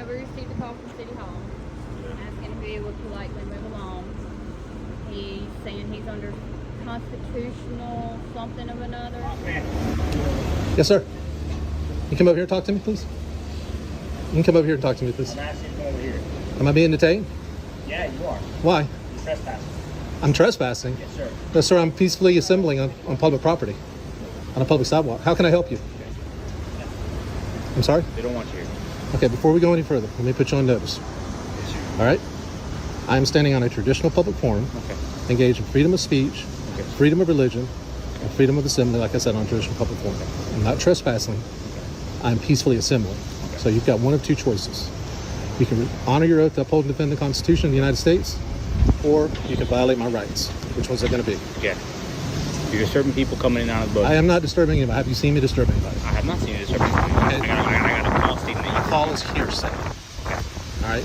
whenever he received a call from City Hall, asking if he would politely move along. He's saying he's under constitutional something of another. Yes, sir. You come over here and talk to me, please? You can come over here and talk to me, please. I'm asking you to come over here. Am I being detained? Yeah, you are. Why? You're trespassing. I'm trespassing? Yes, sir. No, sir, I'm peacefully assembling on public property, on a public sidewalk. How can I help you? I'm sorry? They don't want you here. Okay, before we go any further, let me put you on notice. All right? I am standing on a traditional public forum, engaged in freedom of speech, freedom of religion, and freedom of assembly, like I said, on a traditional public forum. I'm not trespassing. I'm peacefully assembling. So you've got one of two choices. You can honor your oath to uphold and defend the Constitution of the United States, or you can violate my rights. Which one's it going to be? Yeah. You're disturbing people coming in and out of the boat. I am not disturbing anybody. Have you seen me disturb anybody? I have not seen you disturb anybody. Okay. I got a call stating that My call is hearsay. All right?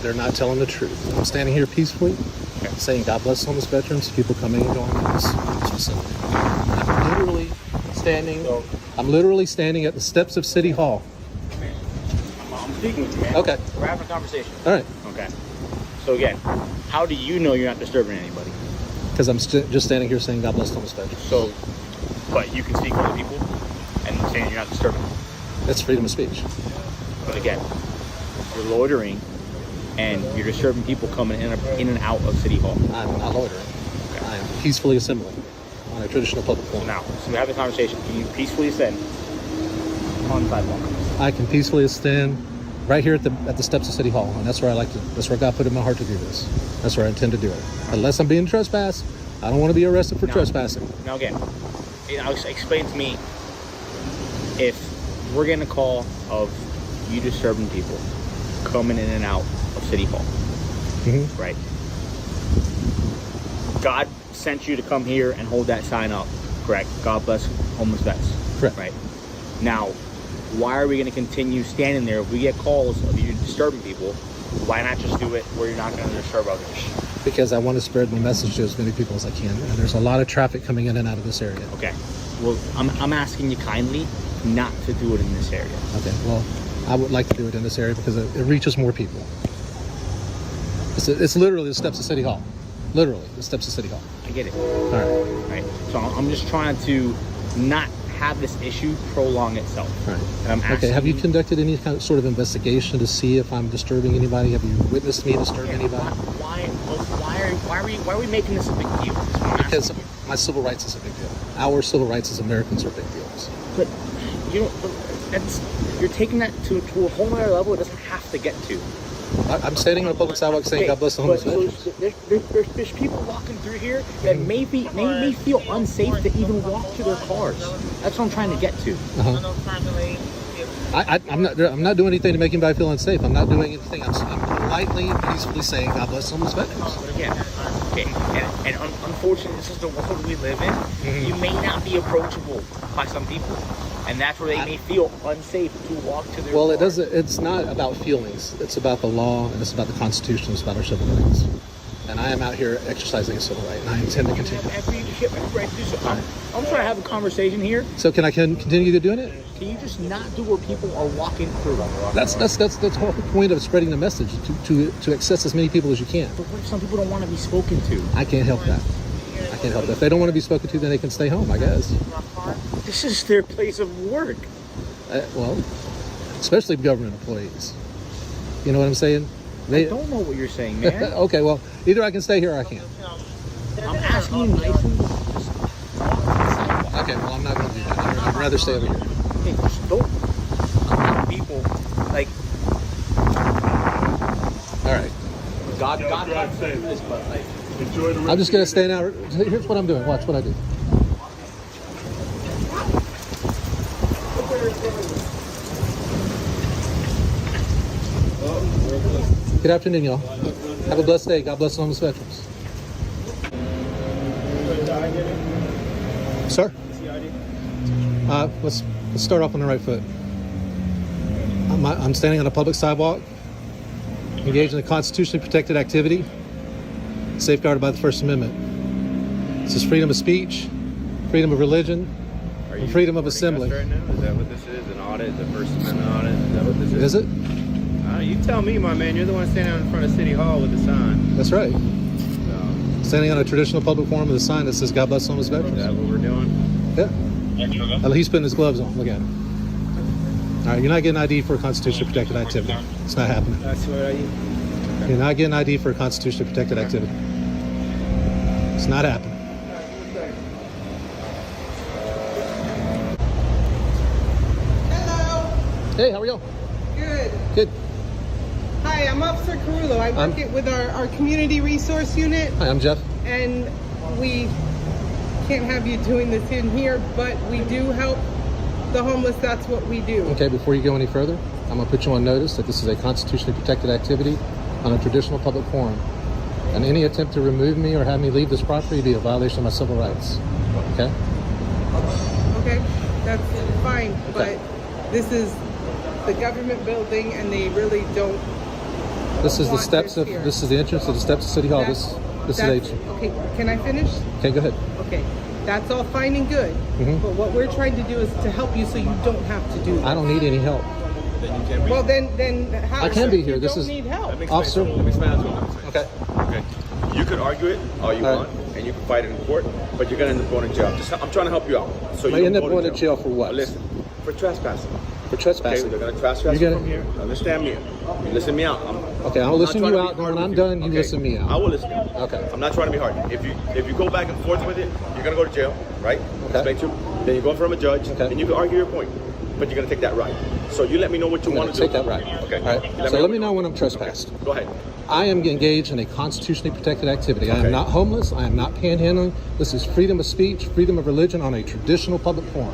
They're not telling the truth. I'm standing here peacefully, saying God bless homeless veterans, people coming and going to this facility. I'm literally standing at the steps of City Hall. I'm speaking with you, man. Okay. We're having a conversation. All right. Okay. So again, how do you know you're not disturbing anybody? Because I'm just standing here saying God bless homeless veterans. So, but you can speak to other people and saying you're not disturbing them. That's freedom of speech. But again, you're loitering and you're disturbing people coming in and out of City Hall. I'm not loitering. Okay. I am peacefully assembling on a traditional public forum. So we have a conversation. Can you peacefully ascend on the sidewalk? I can peacefully stand right here at the steps of City Hall, and that's where I like to. That's where God put in my heart to do this. That's where I intend to do it. Unless I'm being trespassed, I don't want to be arrested for trespassing. Now again, explain to me if we're getting a call of you disturbing people coming in and out of City Hall, right? God sent you to come here and hold that sign up, correct? God bless homeless vets, correct? Right. Now, why are we going to continue standing there if we get calls of you disturbing people? Why not just do it where you're not going to disturb others? Because I want to spread my message to as many people as I can, and there's a lot of traffic coming in and out of this area. Okay. Well, I'm asking you kindly not to do it in this area. Okay. Well, I would like to do it in this area because it reaches more people. It's literally the steps of City Hall. Literally the steps of City Hall. I get it. All right. Right. So I'm just trying to not have this issue prolong itself. Right. And I'm asking, okay. Have you conducted any kind of sort of investigation to see if I'm disturbing anybody? Have you witnessed me disturb anybody? Why are we making this a big deal? Because my civil rights is a big deal. Our civil rights as Americans are big deals. But you know, you're taking that to a whole other level. It doesn't have to get to. I'm standing on a public sidewalk saying God bless the homeless veterans. There's people walking through here that may feel unsafe to even walk to their cars. That's what I'm trying to get to. I'm not doing anything to make anybody feel unsafe. I'm not doing anything. I'm politely and peacefully saying God bless homeless veterans. But again, and unfortunately, this is the world we live in. You may not be approachable by some people. And that's where they may feel unsafe to walk to their car. It doesn't. It's not about feelings. It's about the law, and it's about the Constitution. It's about our civil rights. And I am out here exercising a civil right, and I intend to continue. Every right to do so. I'm trying to have a conversation here. So can I continue doing it? Can you just not do where people are walking through? That's the whole point of spreading the message to access as many people as you can. But what if some people don't want to be spoken to? I can't help that. I can't help that. If they don't want to be spoken to, then they can stay home, I guess. This is their place of work. Well, especially government employees. You know what I'm saying? I don't know what you're saying, man. Okay, well, either I can stay here or I can't. I'm asking you nicely. Okay, well, I'm not going to do that. I'd rather stay over here. Hey, just don't come to people like. All right. God say this, but like. I'm just going to stand out. Here's what I'm doing. Watch what I do. Good afternoon, y'all. Have a blessed day. God bless homeless veterans. Sir? Let's start off on the right foot. I'm standing on a public sidewalk, engaged in a constitutionally protected activity, safeguarded by the First Amendment. This is freedom of speech, freedom of religion, and freedom of assembly. Right now? Is that what this is? An audit, the First Amendment audit? Is that what this is? Is it? You tell me, my man. You're the one standing out in front of City Hall with the sign. That's right. So, Standing on a traditional public forum with a sign that says "God bless homeless is veterans." that what we're doing? Yeah. He's putting his gloves on. Look at him. All right, you're not getting ID for a constitutionally protected activity. It's not happening. That's what I. You're not getting ID for a constitutionally protected activity. It's not happening. Hello. Hey, how are y'all? Good. Good. Hi, I'm Officer Carullo. I work with our community resource unit, Hi, I'm Jeff. and we can't have you doing this in here, but we do help the homeless. That's what we do. Okay, before you go any further, I'm going to put you on notice that this is a constitutionally protected activity on a traditional public forum. And any attempt to remove me or have me leave this property would be a violation of my civil rights. Okay? Okay, that's fine, Okay. but this is the government building, and they really don't. This is the want steps of, here. this is the entrance to the steps of City Hall. That's- This that's- is Okay, can I finish? Okay, go ahead. Okay, that's all fine and good, Mhm. but what we're trying to do is to help you so you don't have to do that. I don't need any help. Well, then how? I can be here. You This don't is- need help. Let me Officer. explain. Let me explain that to him. Okay. Okay. You could argue it all you All right. want, and you can fight it in court, but you're gonna end up going to jail. I'm trying to help you out. So I you end don't up go going to jail for what? Listen, for trespassing. For Okay, trespassing. they're gonna trespass You're you gonna- from here. Understand me? You listen me out. Okay, I'll I'm listen not you trying to out. be hard When I'm with done, you Okay. listen me out. I will listen. Okay. I'm not trying to be hard. If you go back and forth with it, you're gonna go to jail, right? Okay. Explain to you. Then you go in front of a judge, Okay. and you can argue your point, but you're gonna take that right. So you let me know what you I'm want going to to do. take that right. Okay. All right. So let me know when I'm trespassed. Go ahead. I am engaged in a constitutionally protected activity. I am Okay. not homeless. I am not panhandling. This is freedom of speech, freedom of religion on a traditional public forum.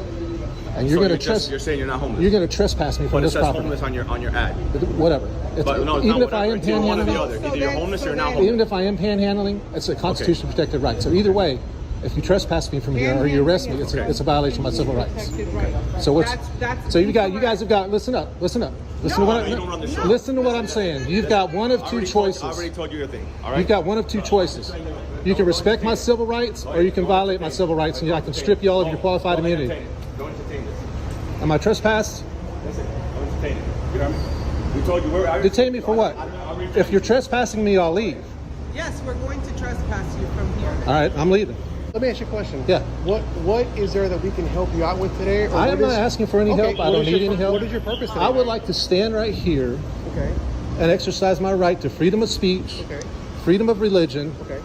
And you're So going to you're saying you're not homeless. You're going to trespass me but from it this says property. homeless on your ad. Whatever. But no, it's even not if I am whatever. It's either one or the panhandling, other. So Either you're then- homeless so or you're not then- homeless. even if I am panhandling, it's a constitutionally protected right. So either way, if you trespass me from here or you arrest me, it's a violation of my civil rights. Protected right. So what's That's so you guys incorrect. have got listen up. Listen to what you don't understand. listen to what I'm saying. You've got one of I two already choices. told you your thing. All right. You've got one of two choices. You can respect my civil rights, or you can violate my civil rights, and I can strip you all of your qualified Don't immunity. entertain it. Don't entertain this. Am I trespassed? Listen, don't entertain it. You know what I mean? We told you where. Detain me for what? If you're trespassing me, I'll leave. Yes, we're going to trespass you from here. All right, I'm leaving. Let me ask you a question. Yeah. What is there that we can help you out with today? Or I am what not is- asking for any Okay, help. I what don't is your need any pur- help. What is your purpose today? I would like to stand right here Okay. and exercise my right to freedom of speech, Okay. freedom of religion, Okay.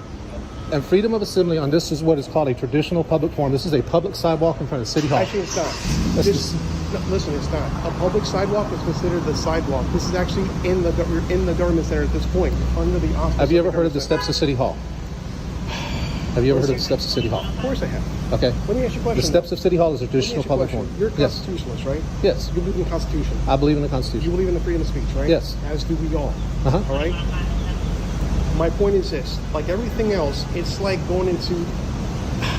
and freedom of assembly on this is what is called a traditional public forum. This is a public sidewalk in front of City Hall. Actually, it's not. That's This, no, listen, it's not. A public sidewalk is considered the sidewalk. This is actually in the government center at this point, under the office. Have you ever heard of government the center. steps of City Hall? Have you ever heard of the steps of City Hall? Of course I have. Okay. Let me ask you a question. The steps of City Hall is a Let me traditional ask you a public question. forum. You're a Yes. constitutionalist, right? Yes. You believe in the Constitution. I believe in the You Constitution. believe in the freedom of speech, right? Yes. As do we all. Uh-huh. All right. My point is this: like everything else, it's like going into,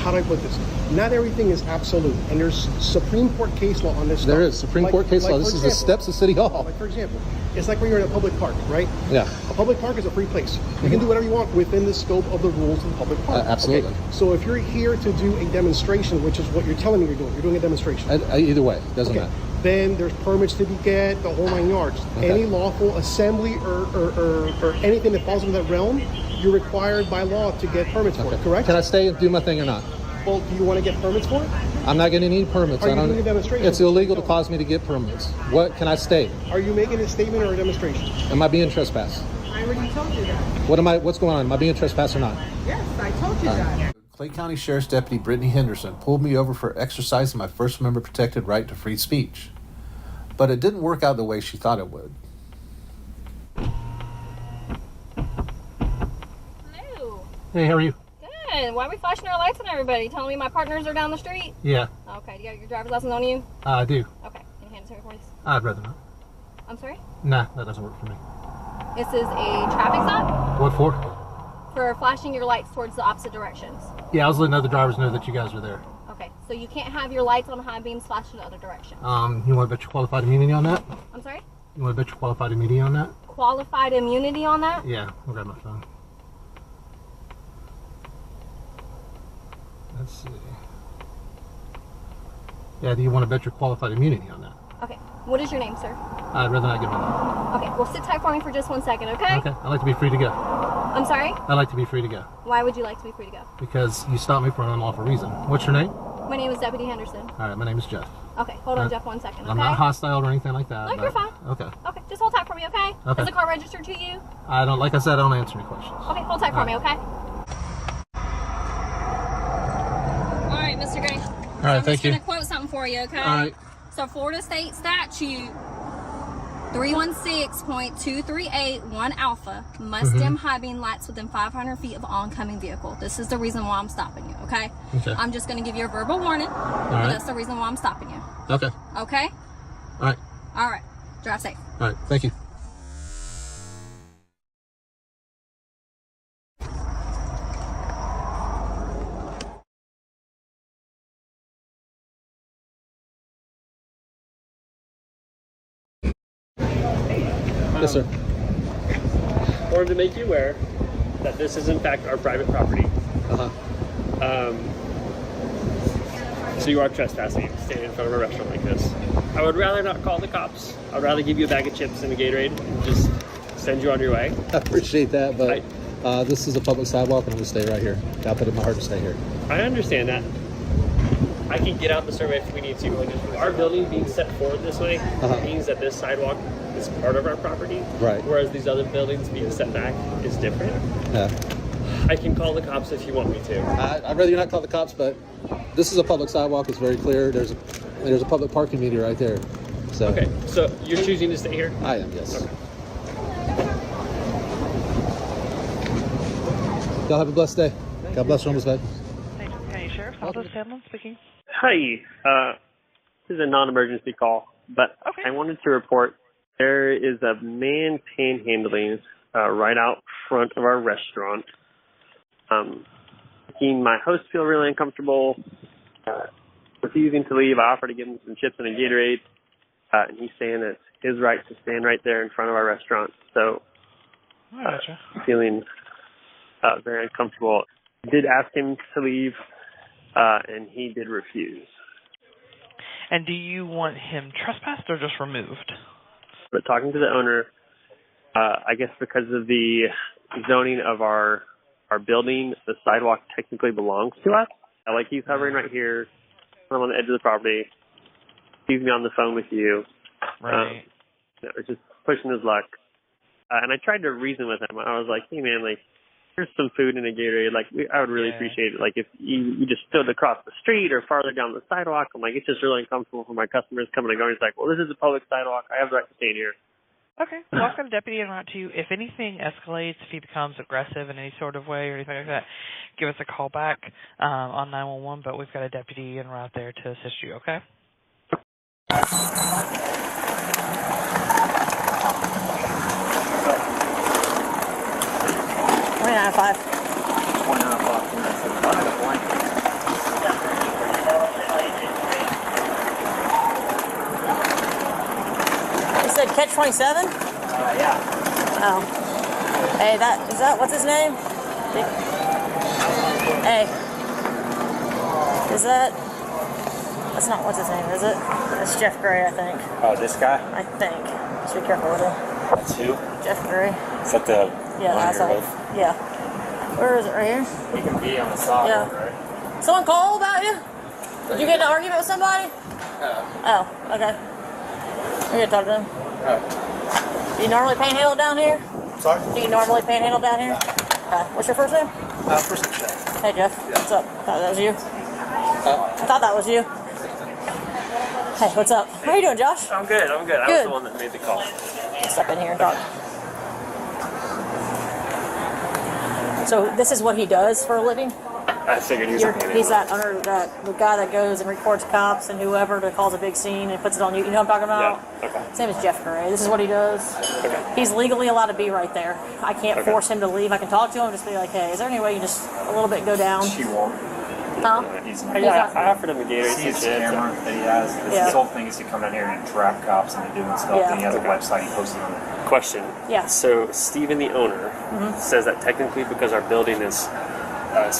how do I put this? Not everything is absolute, and there's Supreme Court case law on this. There stuff. is Supreme Like- Court case like, law. for This is the example- steps of City Hall. Like for example, it's like when you're in a public park, right? Yeah. A public park is a free place. You can do whatever you want within the scope of the rules of the public park. Absolutely. Okay? So if you're here to do a demonstration, which is what you're telling me you're doing a demonstration. Either way, doesn't Okay. matter. Then there's permits to be get, the whole 9 yards. Okay. Any lawful assembly or anything that falls into that realm, you're required by law to get permits for it, correct? Can I stay and do my thing or not? Well, do you want to get permits for it? I'm not getting any permits. Are I you don't. doing a demonstration? It's illegal to cause me to get permits. What can I stay? Are you making a statement or a demonstration? Am I being trespassed? I already told you that. What's going on? Am I being trespassed or not? Yes, I told you that. Clay County Sheriff's Deputy Brittany Henderson pulled me over for exercising my First Amendment protected right to free speech. But it didn't work out the way she thought it would. Hello. Hey, how are you? Good. Why are we flashing our lights on everybody? Telling me my partners are down the street? Yeah, Okay. Do you got your driver's license on you? I do. Okay. Can you hand it to me, please? I'd rather not. I'm sorry? Nah, that doesn't work for me. This is a traffic stop What for? for flashing your lights towards the opposite directions. Yeah, I was letting other drivers know that you guys were there. Okay. So you can't have your lights on high beams flashing the other direction. You want to bet your qualified immunity on that? I'm sorry? You want to bet your qualified immunity on that? Qualified immunity on that? Yeah, I'll grab my phone. Let's see. Yeah, do you want to bet your qualified immunity on that? Okay. What is your name, sir? I'd rather not give my name. Okay, well sit tight for me for just 1 second, okay? Okay, I'd like to be free to go. I'm sorry? I'd like to be free to go. Why would you like to be free to go? Because you stopped me for an unlawful reason. What's your name? My name is Deputy Henderson. All right, my name is Jeff. Okay, hold on, Jeff, 1 second, okay? I'm not hostile or anything like that. No, you're fine. Okay. Okay, just hold tight for me, okay? Okay. Is the car registered to you? I don't, like I said, I don't answer any questions. Okay, hold tight for me, okay? All right, Mr. Gray. All right, thank you. I'm just going to quote something for you, okay? All right. So Florida State Statute 316.238 alpha must dim high beam lights within 500 feet of oncoming vehicle. This is the reason why I'm stopping you, okay? Okay. I'm just going to give you a verbal warning, but that's the reason why I'm stopping you. Okay. Okay? All right. All right. Drive safe. All right, thank you. Yes, sir. Wanted to make you aware that this is in fact our private property. So you are trespassing, standing in front of a restaurant like this. I would rather not call the cops. I would rather give you a bag of chips and a Gatorade and just send you on your way. I appreciate that, but this is a public sidewalk and I'm going to stay right here. I put it in my heart to stay here. I understand that. I can get out the survey if we need to. Our building being set forward this way means that this sidewalk is part of our property. Right. Whereas these other buildings being set back is different. Yeah. I can call the cops if you want me to. I'd rather you not call the cops, but this is a public sidewalk. It's very clear. There's a public parking meter right there. So. Okay, so you're choosing to stay here? I am, yes. Okay. Y'all have a blessed day. God bless Rome's County Sheriff's Office, Panhandling speaking. Hi, this is a non-emergency call, but I wanted to report there is a man panhandling right out front of our restaurant. Making my host feel really uncomfortable, refusing to leave. I offered to give him some chips and a Gatorade, and he's saying it's his right to stand right there in front of our restaurant. So, feeling very uncomfortable. I did ask him to leave, and he did refuse. And do you want him trespassed or just removed? But talking to the owner, I guess because of the zoning of our building, the sidewalk technically belongs to us. Like he's hovering right here. I'm on the edge of the property. He's me on the phone with you. Right. Just pushing his luck. And I tried to reason with him. I was like, hey man, like, here's some food and a Gatorade. Like, I would really appreciate it. Like, if you just stood across the street or farther down the sidewalk. I'm like, it's just really uncomfortable for my customers coming and going. He's like, well, this is a public sidewalk. I have the right to stand here. Okay. Well, I've got a deputy en route to you. If anything escalates, if he becomes aggressive in any sort of way or anything like that, give us a call back on 911. But we've got a deputy en route there to assist you, okay? You said catch 27? Yeah. Oh. Hey, what's his name? Hey. That's not what's his name, is it? It's Jeff Gray, I think. Oh, this guy? I think. Just be careful with him. That's who? Jeff Gray. Is that the Yeah, that's right. Yeah. Where is it? Right here? He can be on the sidewalk, right? Someone call about you? Did you get in an argument with somebody? Oh, okay. We're gonna talk to him. Do you normally panhandle down here? Sorry? Do you normally panhandle down here? What's your first name? First name Jeff. Hey Jeff, what's up? Thought that was you. I thought that was you. Hey, what's up? How you doing, Josh? I'm good. I was the one that made the call. Step in here and talk. So this is what he does for a living? I figured he was a panhandler. He's the guy that goes and records cops and whoever to cause a big scene and puts it on you. You know what I'm talking about? Yeah, okay. His name is Jeff Gray. This is what he does. Okay. He's legally allowed to be right there. I can't force him to leave. I can talk to him and just be like, hey, is there any way you just a little bit go down? She won't. Huh? I offered him a Gatorade. See his camera that he has? His whole thing is to come down here and trap cops into doing stuff. Yeah. And he has a website he posts it on. Question. Yeah. So Steven, the owner, says that technically because our building is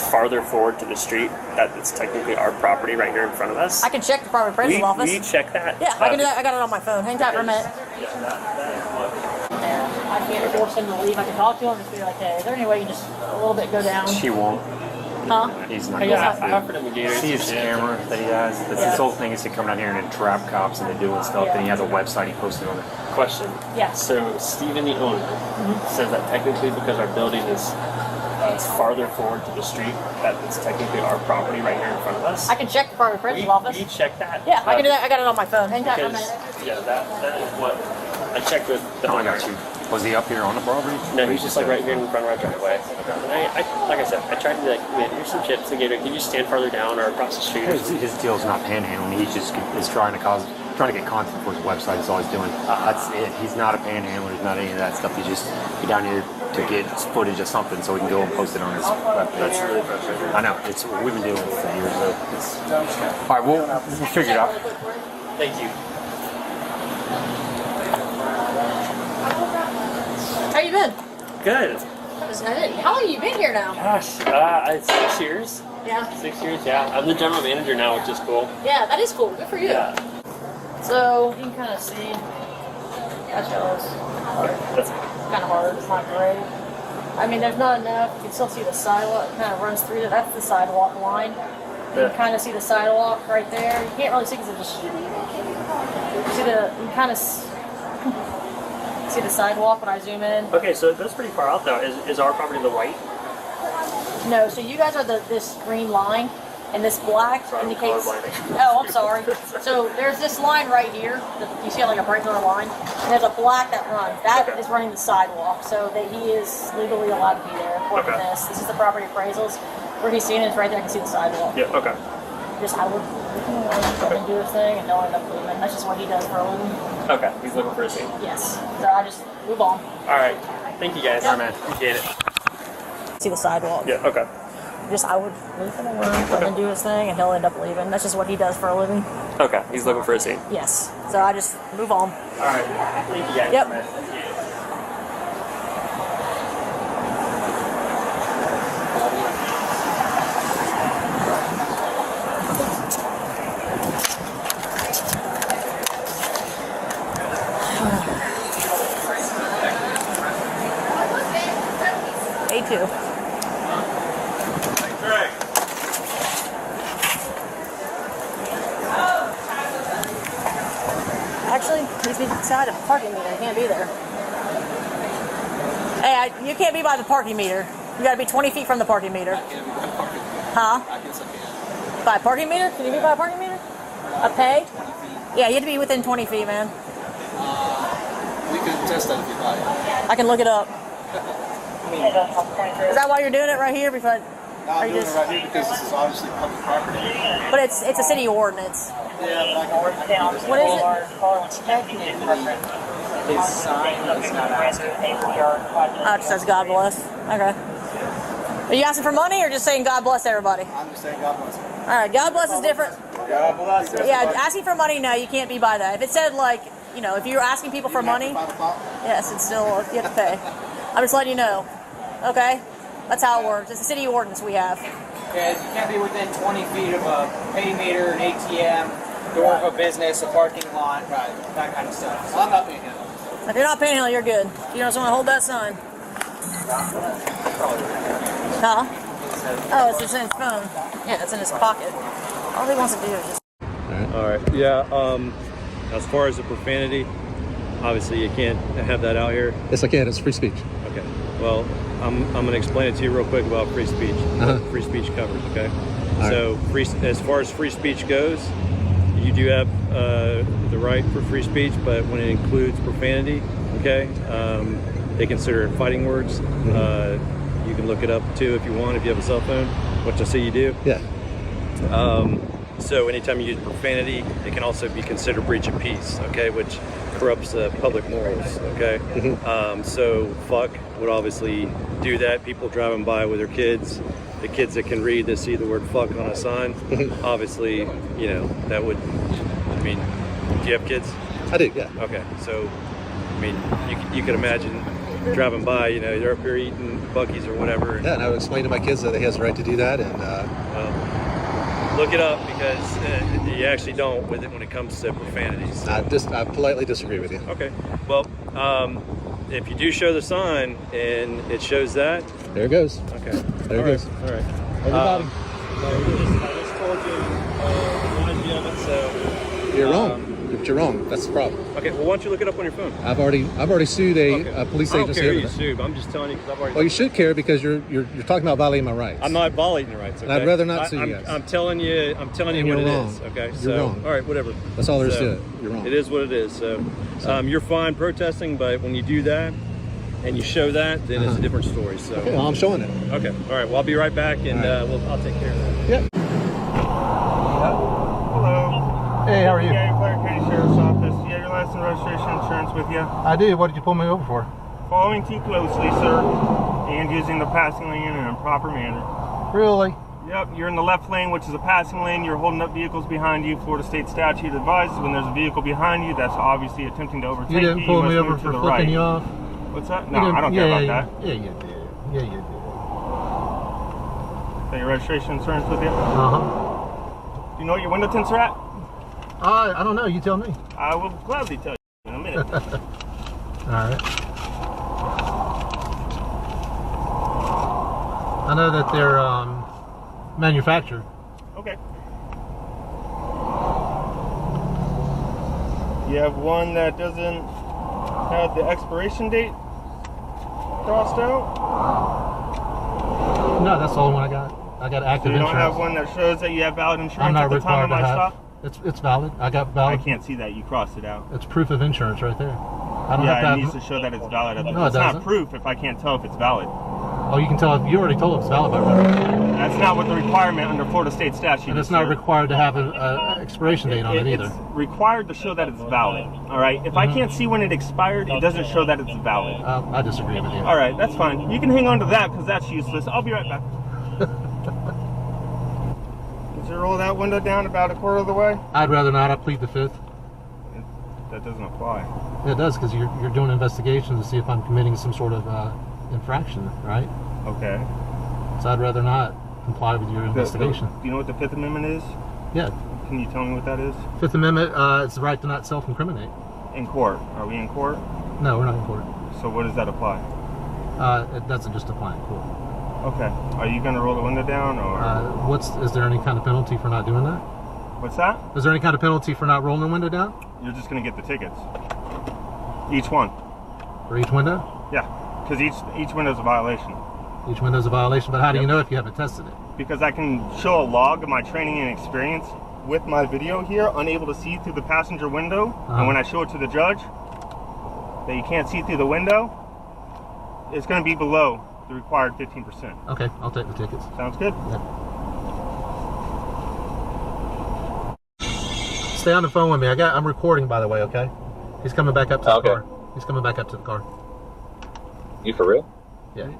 farther forward to the street, that it's technically our property right here in front of us. I can check the Department of Appraisal's office. Will you check that? Yeah, I can do that. I got it on my phone. Hang tight for a minute. Yeah, I can't force him to leave. I can talk to him and just be like, hey, is there any way you can just a little bit go down? She won't. Huh? He's not I going guess to. See his camera that he has? His whole thing is to come down here and trap cops and to doing stuff. And he has a website he posted on it. Question. Yeah. So Steven, the owner, says that technically because our building is farther forward to the street, that it's technically our property right here in front of us. I can check the private appraisal's office. We checked that. Yeah, I can do that. I got it on my phone. Because, yeah, that is what I checked with the owner. I got you. Was he up here on the property? No, he's just like right here in front of our driveway. I like I said, I tried to be like, man, here's some chips to get it. Can you stand farther down or across the street? His deal's not panhandling. He just is trying to get content for his website. Is all he's doing. That's it. He's not a panhandler. He's not any of that stuff. He's just down here to get footage of something so he can go and post it on his webpage. That's really frustrating. I know. We've been dealing with it for years though. All right, we'll figure it out. Thank you. How you been? Good. How long have you been here now? Gosh, 6 years. Yeah. 6 years, yeah. I'm the general manager now, which is cool. Yeah, that is cool. Good for you. Yeah. So you can kind of see. That's yours. That's kind of hard. It's not great. I mean, there's not enough. You can still see the sidewalk. It kind of runs through there. That's the sidewalk line. You can kind of see the sidewalk right there. You can't really see because it just. You can kind of see the sidewalk when I zoom in. Okay, so that's pretty far out though. Is our property the white? No, so you guys are this green line, and this black indicates. Oh, I'm sorry. So there's this line right here. You see like a regular line, and there's a black that runs. That is running the sidewalk, so that he is legally allowed to be there. According to this, this is the property appraisals. Where he's seeing is right there. I can see the sidewalk. Yeah. Okay. Just I would let him do his thing, and he'll end up leaving. That's just what he does for a living. Okay. He's looking for a scene. Yes. So I just move on. All right. Thank you guys. Yep. All right, man. Appreciate it. See the sidewalk. Yeah. Okay. Just I would leave him alone, let him do his thing, and he'll end up leaving. That's just what he does for a living. Okay. He's looking for a scene. Yes. So I just move on. All right. Thank you guys. Yep. Man. A2. Actually, he's beside a parking meter. He can't be there. Hey, you can't be by the parking meter. You gotta be 20 feet from the parking meter. Huh? I guess I can. By a parking meter? Can you be by a parking meter? A pay? Yeah, you have to be within 20 feet, man. We can test that if you'd like. I can look it up. Is that why you're doing it right here? Because No, I'm doing it right here because this is obviously public property. But it's a city ordinance. Yeah, but I can What is it? His sign is not asking. Oh, it just says God bless. Okay. Are you asking for money or just saying God bless everybody? I'm just saying God bless. All right, God bless is different. God bless. Yeah, asking for money, no, you can't be by that. If it said like, you know, if you're asking people for money, yes, it's still, you have to pay. I'm just letting you know. Okay? That's how it works. It's a city ordinance we have. Yeah, you can't be within 20 feet of a pay meter, an ATM, door of a business, a parking lot, right, that kind of stuff. So I'm not paying him. If you're not panhandling, you're good. You just want to hold that sign. Huh? Oh, it's just in his phone. Yeah, it's in his pocket. All he wants to do is just... All right. Yeah. As far as the profanity, obviously you can't have that out here. Yes, I can. It's free speech. Okay. Well, I'm going to explain it to you real quick about free speech. What free speech covers. Okay. So, as far as free speech goes, you do have the right for free speech, but when it includes profanity, okay, they consider it fighting words. You can look it up too if you want, if you have a cell phone, which I see you do. Yeah. So anytime you use profanity, it can also be considered breach of peace, okay, which corrupts public morals, okay? So fuck would obviously do that. People driving by with their kids, the kids that can read, they see the word fuck on a sign, obviously, you know, that would, I mean, do you have kids? I do, yeah. Okay, so, I mean, you can imagine driving by, you know, they're up here eating Buc-ee's or whatever. Yeah, and I would explain to my kids that he has the right to do that, and look it up because you actually don't with it when it comes to profanities. I politely disagree with you. Okay. Well, if you do show the sign and it shows that, there it goes. Okay. There it goes. All right. Everybody. I just told you, remind you of it, so. You're wrong. But you're wrong. That's the problem. Okay. Well, why don't you look it up on your phone? I've already sued a police I don't agency. care who you sued. I'm just telling you because I've already. Well, you should care because you're talking about violating my rights. I'm not violating your rights. Okay? And I'd rather not sue you guys. I'm telling you. I'm telling you And what you're it wrong. is. Okay. You're So, wrong. all right. Whatever. That's all there is to it. You're wrong. It is what it is. So, you're fine protesting, but when you do that and you show that, then it's a different story. So. Okay, well, I'm showing it. Okay. All right. Well, I'll be right back, and I'll take care of that. Yep. Hello. Hey, how are you? Yeah, Clark County Sheriff's Office. Yeah, your license, registration, insurance with you. I did. What did you pull me over for? Following too closely, sir, and using the passing lane in an improper manner. Really? Yep, you're in the left lane, which is a passing lane. You're holding up vehicles behind you. Florida State statute advises when there's a vehicle behind you that's obviously attempting to overtake you. You didn't pull me over move for to the flipping right. you off? What's that? No, I don't care about that. Yeah, you did. Yeah, you did. Is that your registration, insurance with you? Uh-huh. Do you know what your window tints are at? I don't know. You tell me. I will gladly tell you in a minute. All right. I know that they're manufactured. Okay. You have one that doesn't have the expiration date crossed out? No, that's the only one I got. I got active So you don't insurance. have one that shows that you have valid insurance I'm not at the time of required my to have. stop? It's valid. I got valid. I can't see that. You crossed it out. It's proof of insurance right there. I don't Yeah, have it to needs to show that it's valid. No, it it's not doesn't. proof if I can't tell if it's valid. Oh, you can tell. You already told it's valid by right. That's not what the requirement under Florida State statute And is. it's not sir. required to have an expiration date on it either. It's required to show that it's valid. All right. If I can't see when it expired, it doesn't show that it's valid. I disagree with you. All right, that's fine. You can hang on to that because that's useless. I'll be right back. Did you roll that window down about a quarter of the way? I'd rather not. I plead the fifth. That doesn't apply. It does because you're doing investigations to see if I'm committing some sort of infraction, right? Okay. So I'd rather not comply with your investigation. Do you know what the Fifth Amendment is? Yeah. Can you tell me what that is? Fifth Amendment, it's the right to not self-incriminate. In court. Are we in court? No, we're not in court. So what does that apply? It doesn't just apply in court. Okay. Are you going to roll the window down or? Is there any kind of penalty for not doing that? What's that? Is there any kind of penalty for not rolling the window down? You're just going to get the tickets. Each one. For each window? Yeah. Because each window is a violation. Each window's a violation, but how do you know if you haven't tested it? Because I can show a log of my training and experience with my video here, unable to see through the passenger window. And when I show it to the judge that you can't see through the window, it's going to be below the required 15%. Okay, I'll take the tickets. Sounds good? Yep. Stay on the phone with me. I'm recording, by the way, okay? He's coming back up to the car. He's coming back up to the car. You for real? Yeah.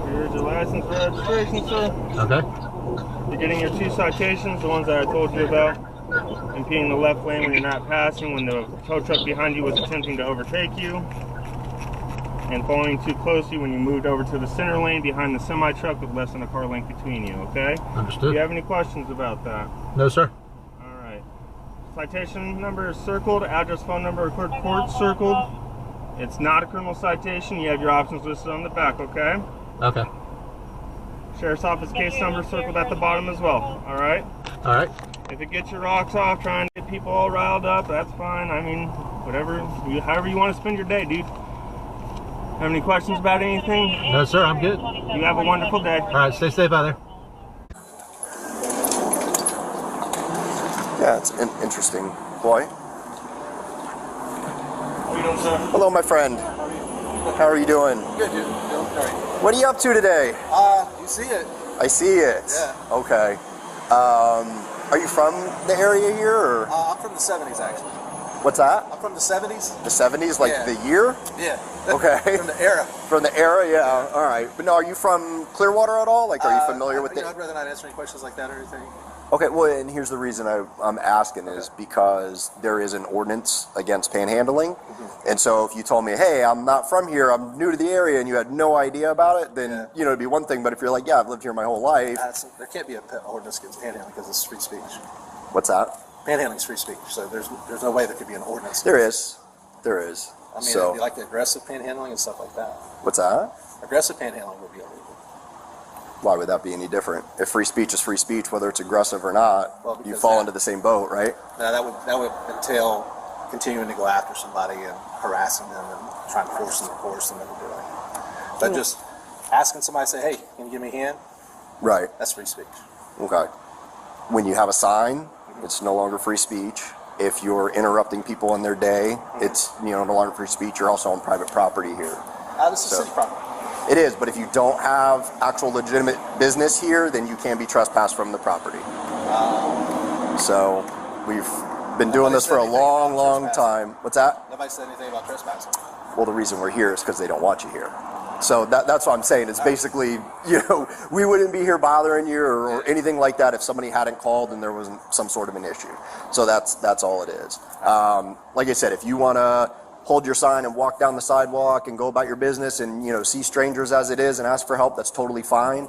Here's your license registration, sir. Okay. You're getting your 2 citations, the ones that I told you about. Impeding the left lane when you're not passing, when the tow truck behind you was attempting to overtake you. And following too closely when you moved over to the center lane behind the semi-truck with less than a car length between you, okay? Understood. Do you have any questions about that? No, sir. All right. Citation number is circled, address, phone number, court circled. It's not a criminal citation. You have your options listed on the back, okay? Okay. Sheriff's Office case number circled at the bottom as well, all right? All right. If it gets your rocks off trying to get people all riled up, that's fine. I mean, however you want to spend your day, dude. Have any questions about anything? No, sir, I'm good. You have a wonderful day. All right, stay safe out there. Yeah, it's an interesting boy. How you doing, sir? Hello, my friend. How are you doing? Good, dude. Doing great. What are you up to today? You see it. I see it. Yeah. Okay. Are you from the area here, or? I'm from the 70s, actually. What's that? I'm from the 70s. The 70s, like Yeah. the year? Yeah. Okay. From the era. From the era, yeah. All right. But no, are you from Clearwater at all? Like, are you familiar with it? I'd rather not answer any questions like that or anything. Okay, well, and here's the reason I'm asking is because there is an ordinance against panhandling. And so if you told me, hey, I'm not from here, I'm new to the area, and you had no idea about it, then, you know, it'd be one thing. But if you're like, yeah, I've lived here my whole life. There can't be an ordinance against panhandling because it's free speech. What's that? Panhandling is free speech, so there's no way there could be an ordinance. There is. There is. I mean, so, it'd be like the aggressive panhandling and stuff like that. What's that? Aggressive panhandling would be illegal. Why would that be any different? If free speech is free speech, whether it's aggressive or not, Well, you because fall into the same boat, right? Now, that would entail continuing to go after somebody and harassing them and trying to force them into doing it. But just asking somebody, say, hey, can you give me a hand? Right. That's free speech. Okay. When you have a sign, it's no longer free speech. If you're interrupting people in their day, it's no longer free speech. You're also on private property here. This is city property. It is, but if you don't have actual legitimate business here, then you can be trespassed from the property. So we've been doing this for a long, long time. What's that? Nobody said anything about trespassing. Well, the reason we're here is because they don't want you here. So that's what I'm saying. It's basically, we wouldn't be here bothering you or anything like that if somebody hadn't called and there wasn't some sort of an issue. So that's all it is. Like I said, if you want to hold your sign and walk down the sidewalk and go about your business and see strangers as it is and ask for help, that's totally fine.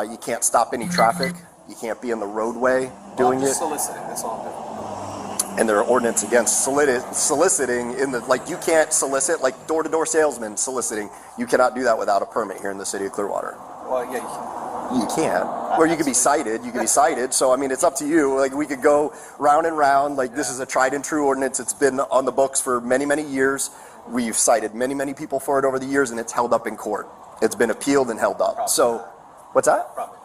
You can't stop any traffic. You can't be in the roadway doing I'm just it. soliciting. That's all I'm doing. And there are ordinance against soliciting you can't solicit, like door-to-door salesmen soliciting. You cannot do that without a permit here in the city of Clearwater. Well, yeah, you can't. Or you could be cited. You could be cited. So, I mean, it's up to you. Like, we could go round and round. Like, this is a tried and true ordinance. It's been on the books for many, many years. We've cited many, many people for it over the years, and it's held up in court. It's been appealed and held up. So, what's that? Probably.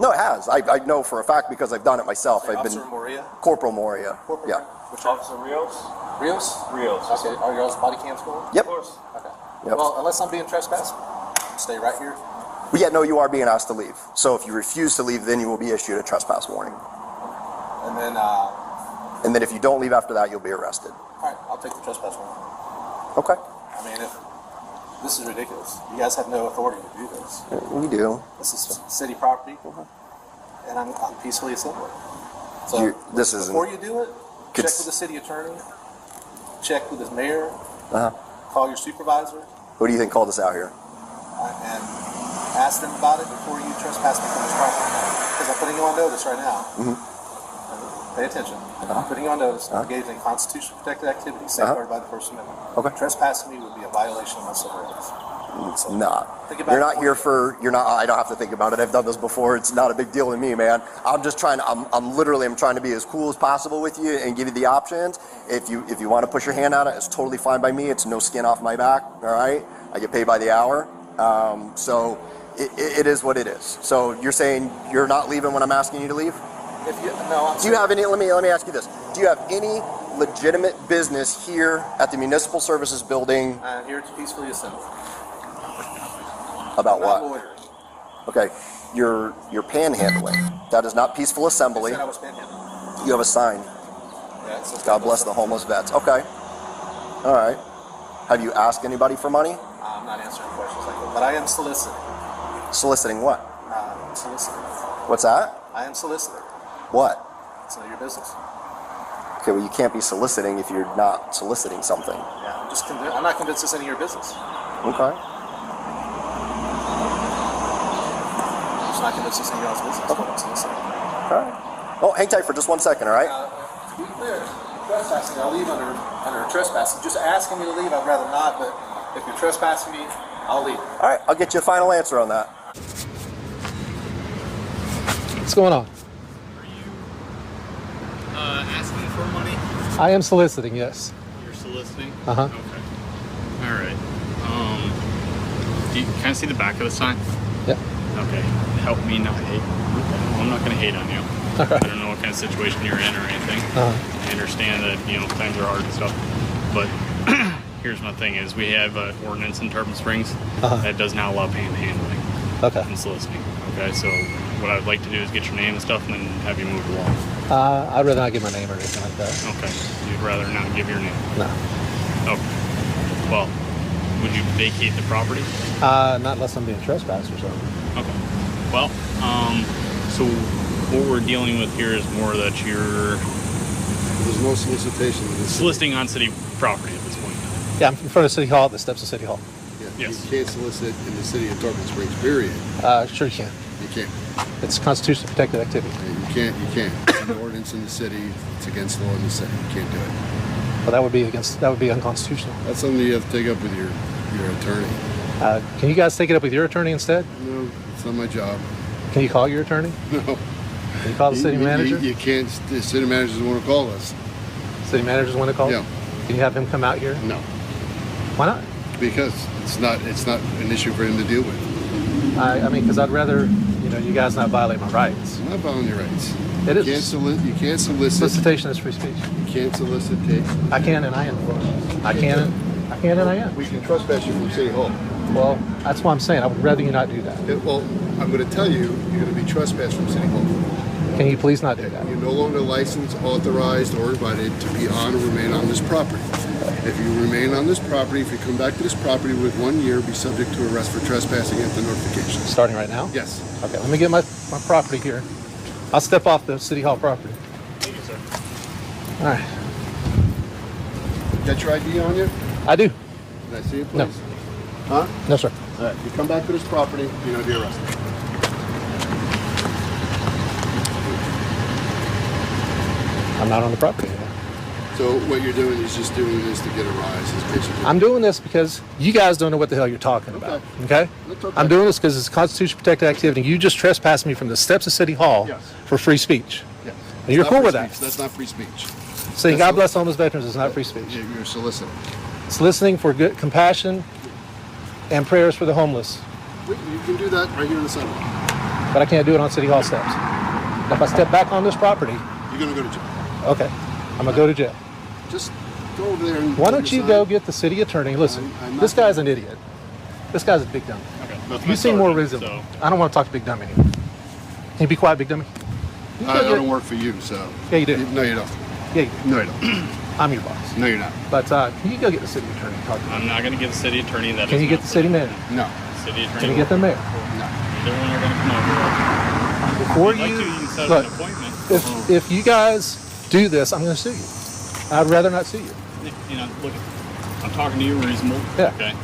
No, it has. I know for a fact because I've done it myself. Say I've Officer been Moria? Corporal Moria. Yeah. Which officer? Rios? Rios? Rios. Okay. Are your body cams going? Yep. Of course. Okay. Yep. Well, unless I'm being trespassed, stay right here. But yeah, no, you are being asked to leave. So if you refuse to leave, then you will be issued a trespass warning. And then if you don't leave after that, you'll be arrested. All right, I'll take the trespass warning. Okay. I mean, this is ridiculous. You guys have no authority to do this. We do. This is city property, and I'm peacefully assembling. So before you do it, check with the city attorney, check with the mayor, call your supervisor. Who do you think called us out here? And ask them about it before you trespass me from this property. Because I'm putting you on notice right now. Pay attention. I'm putting you on notice. Engaged in constitutionally protected activity safeguarded by the First Amendment. Okay. Trespassing me would be a violation of my civil rights. It's not. Think about You're it. not here for. You're not. I don't have to think about it. I've done this before. It's not a big deal to me, man. I'm just trying. I'm literally trying to be as cool as possible with you and give you the options. If you want to push your hand out, it's totally fine by me. It's no skin off my back. All right. I get paid by the hour. So it is what it is. So you're saying you're not leaving when I'm asking you to leave? Do you have any? Let me ask you this. Do you have any legitimate business here at the Municipal Services Building? I'm here to peacefully assemble. About Not what? loitering. Okay, you're panhandling. That is not peaceful assembly. I said I was panhandling. You have a sign. Yeah, it says God bless the homeless vets. Okay. All right. Have you asked anybody for money? I'm not answering questions like that, but I am soliciting. Soliciting what? Soliciting. What's that? I am soliciting. What? It's none of your business. Okay, well, you can't be soliciting if you're not soliciting something. Yeah, I'm not convinced it's any of your business. Okay. I'm just not convinced it's any of your business. What I'm soliciting. All right. Oh, hang tight for just 1 second, all right? To be clear, trespassing, I'll leave under trespassing. Just asking me to leave, I'd rather not, but if you're trespassing me, I'll leave. All right, I'll get you a final answer on that. What's going on? Asking for money? I am soliciting, yes. You're soliciting? Uh-huh. Okay. All right. Can I see the back of the sign? Yeah. Okay. Help me not hate. I'm not going to hate on you. All right. I don't know what kind of situation you're in or anything. Uh-huh. I understand that, times are hard and stuff. But here's my thing is we have an ordinance in Turpin Springs that does not allow panhandling and soliciting. Okay, so what I'd like to do is get your name and stuff, and then have you move along. I'd rather not give my name or anything like that. Okay. You'd rather not give your name. No. Okay. Well, would you vacate the property? Not unless I'm being trespassed or something. Okay. Well, so what we're dealing with here is more that you're... There's no solicitation. Soliciting on city property at this point. Yeah, I'm in front of City Hall, at the steps of City Hall. Yeah, yes. You can't solicit in the city of Tarpon Springs, period. Sure you can. You can't. It's constitutionally protected activity. You can't. It's an ordinance in the city. It's against the law in the city. You can't do it. Well, that would be unconstitutional. That's something you have to take up with your attorney. Can you guys take it up with your attorney instead? No, it's not my job. Can you call your attorney? No. Can you call the city manager? You can't. The city manager doesn't want to call us. City managers want to call? Yeah. Can you have him come out here? No. Why not? Because it's not an issue for him to deal with. I mean, because I'd rather, you guys not violate my rights. I'm not violating your rights. It is. You can't solicit. Solicitation is free speech. You can't solicit. I can and I am. I can and I am. We can trespass you from City Hall. Well, that's what I'm saying. I would rather you not do that. Well, I'm going to tell you, you're going to be trespassed from City Hall. Can you please not do that? You're no longer licensed, authorized, or invited to be on or remain on this property. If you remain on this property, if you come back to this property with 1 year, be subject to arrest for trespassing after notification. Starting right now? Yes. Okay, let me get my property here. I'll step off the City Hall property. Thank you, sir. All right. Got your ID on you? I do. Can I see it, please? No. Huh? No, sir. All right, if you come back to this property, you're going to be arrested. I'm not on the property anymore. So what you're doing is just doing this to get a rise. Is basically. I'm doing this because you guys don't know what the hell you're talking about. Okay? I'm doing this because it's constitution protected activity. You just trespassed me from the steps of City Hall for free speech. Yes. And you're cool with that. That's not free speech. Saying God bless homeless veterans is not free speech. You're soliciting. Soliciting for good compassion and prayers for the homeless. You can do that right here in the sidewalk. But I can't do it on City Hall steps. If I step back on this property, you're going to go to jail. Okay. I'm going to go to jail. Just go over there and... Why don't you go get the city attorney? Listen, this guy's an idiot. This guy's a big dummy. Okay. You seem more reasonable. So. I don't want to talk to Big Dummy anymore. Can you be quiet, Big Dummy? I don't work for you, so... Yeah, you do. No, you don't. Yeah, you do. No, you don't. I'm your boss. No, you're not. But can you go get the city attorney and talk to him? I'm not going to get the city attorney. Can you get the city manager? No. City attorney. Can you get the mayor? No. Either one are going to come over. Before you can set look, an appointment. If you guys do this, I'm going to sue you. I'd rather not sue you. Look, I'm talking to you reasonable. Yeah. Okay.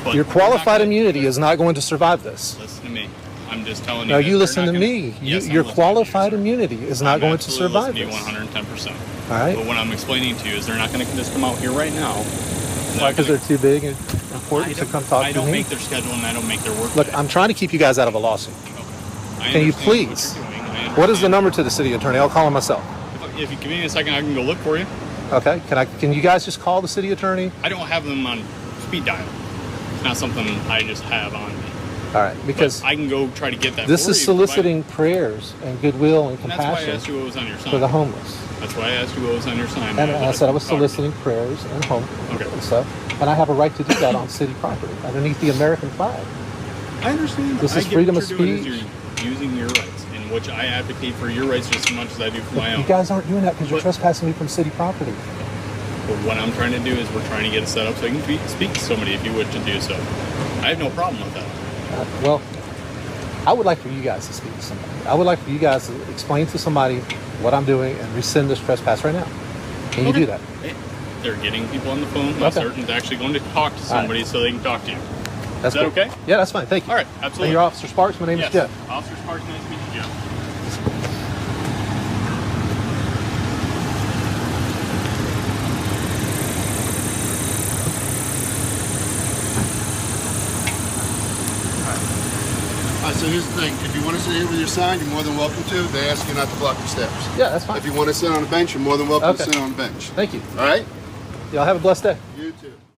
But your qualified immunity is not going to survive this. Listen to me. I'm just telling you. No, you listen to me. Yes, your qualified immunity is not going to survive this. this. 110%. All right. But what I'm explaining to you is they're not going to just come out here right now. Why? Because they're too big and important to come talk to me? I don't make their schedule and I don't make their work. Look, I'm trying to keep you guys out of a lawsuit. Okay. Can you please? What is the number to the city attorney? I'll call him myself. If you give me a second, I can go look for you. Okay. Can you guys just call the city attorney? I don't have them on speed dial. It's not something I just have on me. All right, because I can go try to get that. This is soliciting prayers and goodwill and compassion. That's why I asked you what was on your sign. For the homeless. That's why I asked you what was on your sign. And I said I was soliciting prayers and and stuff. And I have a right to do that on city property underneath the American flag. I understand. This is freedom of speech. You're using your rights, in which I advocate for your rights just as much as I do for my own. You guys aren't doing that because you're trespassing me from city property. But what I'm trying to do is we're trying to get it set up so you can speak to somebody if you wish to do so. I have no problem with that. Well, I would like for you guys to speak to somebody. I would like for you guys to explain to somebody what I'm doing and rescind this trespass right now. Can you do that? They're getting people on the phone. My sergeant's actually going to talk to somebody so they can talk to you. That's Is that okay? Yeah, that's fine. Thank you. All right, absolutely. And you're Officer Sparks. My name is Jeff. Officer Sparks, nice to meet you, Jeff. So here's the thing. If you want to sit here with your sign, you're more than welcome to. They ask you not to block the steps. Yeah, that's fine. If you want to sit on a bench, you're more than welcome to sit on a bench. Thank you. All right? Y'all have a blessed day. You too.